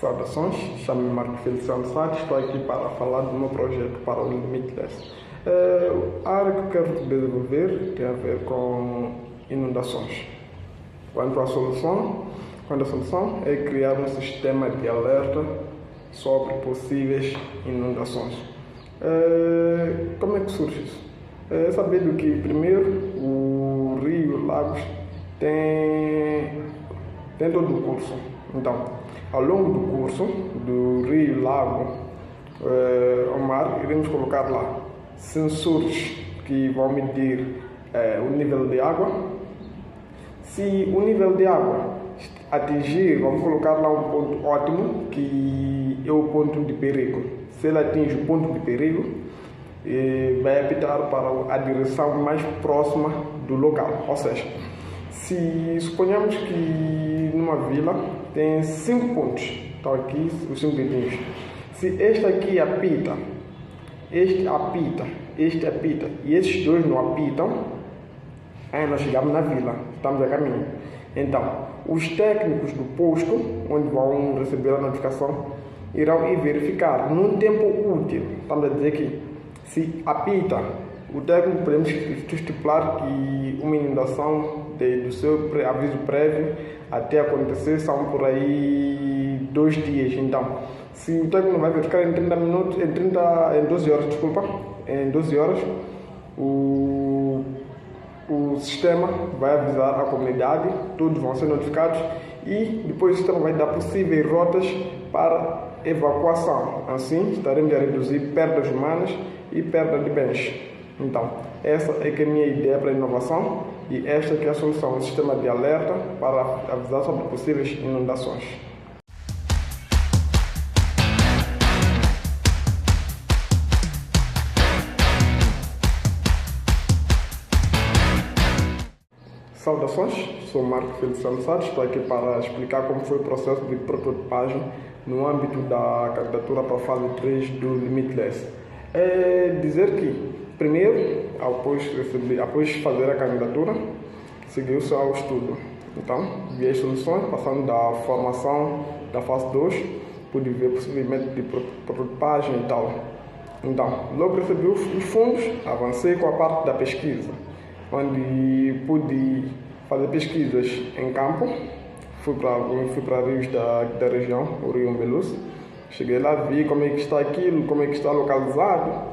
Saudações, chamo-me Marco Feliciano Sá, estou aqui para falar do meu projeto para o Limitless. A área que eu quero desenvolver tem a ver com inundações. A solução é criar um sistema de alerta sobre possíveis inundações. Como é que surge isso? É sabido que, primeiro, o rio, lagos, tem todo o curso. Então, ao longo do curso do rio, lago, ao mar, iremos colocar lá sensores que vão medir o nível de água. Se o nível de água atingir, vamos colocar lá um ponto ótimo, que é o ponto de perigo. Se ele atinge o ponto de perigo, vai apitar para a direção mais próxima do local. Ou seja, se suponhamos que numa vila tem 5 pontos, estão aqui os 5 dedinhos. Se este aqui apita, este apita e estes dois não apitam, aí nós chegamos na vila, estamos a caminho. Então, os técnicos do posto, onde vão receber a notificação, irão ir verificar num tempo útil. Estamos a dizer que se apita, o técnico podemos estipular que uma inundação do seu aviso prévio até acontecer são por aí 2 dias. Então, se o técnico vai verificar em 30 minutos, em 12 horas, o sistema vai avisar a comunidade, todos vão ser notificados e depois o sistema vai dar possíveis rotas para evacuação. Assim, estaremos a reduzir perdas humanas e perda de bens. Então, essa é que é a minha ideia para a inovação e esta que é a solução, um sistema de alerta para avisar sobre possíveis inundações. Saudações, sou Marco Feliciano Sá, estou aqui para explicar como foi o processo de prototipagem no âmbito da candidatura para a fase 3 do Limitless. É dizer que, primeiro, após fazer a candidatura, seguiu-se ao estudo. Então, vi as soluções, passando da formação da fase 2, pude ver possivelmente de prototipagem e tal. Então, logo recebi os fundos, avancei com a parte da pesquisa, onde pude fazer pesquisas em campo. Fui para rios da região, o Rio Umbeluz. Cheguei lá, vi como é que está aquilo, como é que está localizado.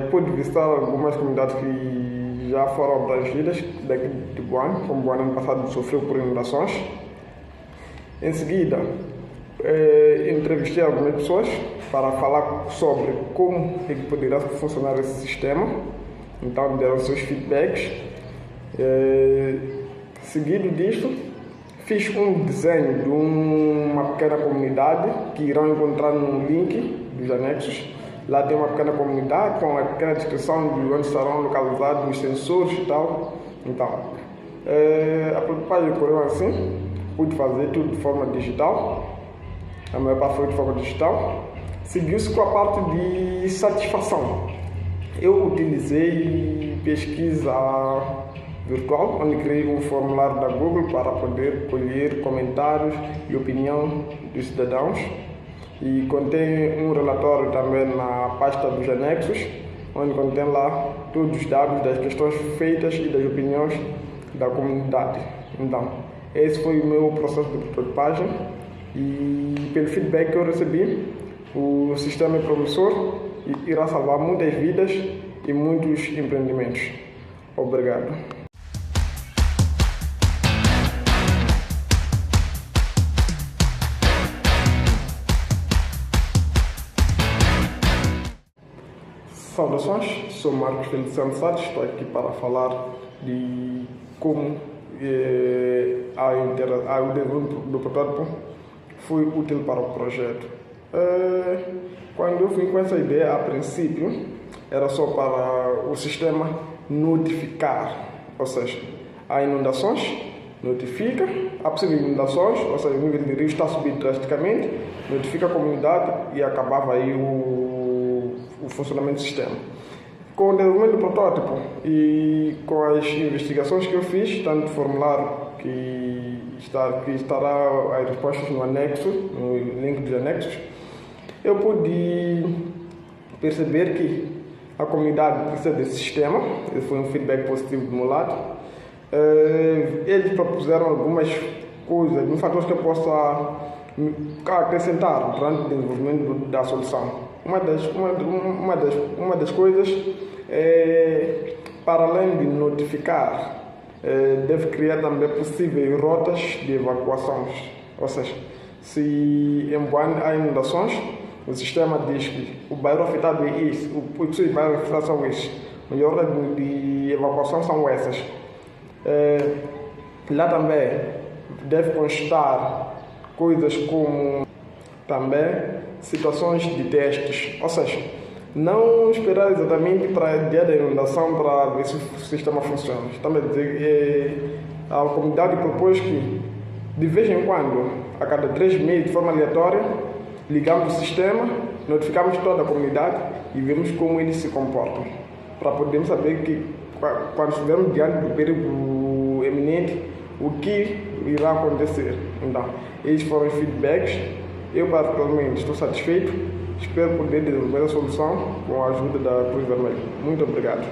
Pude visitar algumas comunidades que já foram abrangidas daqui de Boane, como Boane ano passado sofreu por inundações. Em seguida, entrevistei algumas pessoas para falar sobre como é que poderá funcionar esse sistema. Então, deram seus feedbacks. Seguido disto, fiz um desenho de uma pequena comunidade que irão encontrar no link dos anexos. Lá tem uma pequena comunidade com uma pequena descrição de onde estarão localizados os sensores e tal. Então, a prototipagem ocorreu assim. Pude fazer tudo de forma digital. A maior parte foi de forma digital. Seguiu-se com a parte de satisfação. Eu utilizei pesquisa virtual, onde criei um formulário da Google para poder colher comentários e opinião dos cidadãos. E contém um relatório também na pasta dos anexos, onde contém lá todos os dados das questões feitas e das opiniões da comunidade. Então, esse foi o meu processo de prototipagem e pelo feedback que eu recebi, o sistema é promissor e irá salvar muitas vidas e muitos empreendimentos. Obrigado. Saudações, sou Marcos Feliciano Sá, estou aqui para falar de como o desenvolvimento do protótipo foi útil para o projeto. Quando eu vim com essa ideia, a princípio, era só para o sistema notificar, ou seja, há inundações, notifica, há possíveis inundações, ou seja, o nível de rio está subindo drasticamente, notifica a comunidade e acabava aí o funcionamento do sistema. Com o desenvolvimento do protótipo e com as investigações que eu fiz, tanto do formulário que estará as respostas no anexo, no link dos anexos, eu pude perceber que a comunidade precisa desse sistema. Esse foi um feedback positivo do meu lado. Eles propuseram algumas coisas, alguns fatores que eu possa acrescentar durante o desenvolvimento da solução. Uma das coisas é, para além de notificar, deve criar também possíveis rotas de evacuações. Ou seja, se em Boane há inundações, o sistema diz que o bairro afetado é isso, os bairros afetados são esses, as rotas de evacuação são essas. Lá também deve constar coisas como também situações de testes, ou seja, não esperar exatamente para o dia da inundação para ver se o sistema funciona. Também a comunidade propôs que de vez em quando, a cada 3 meses, de forma aleatória, ligamos o sistema, notificamos toda a comunidade e vemos como eles se comportam, para podermos saber que quando estivermos diante do perigo eminente, o que irá acontecer. Então, esses foram os feedbacks. Eu, particularmente, estou satisfeito. Espero poder desenvolver a solução com a ajuda da Cruz Vermelha. Muito obrigado.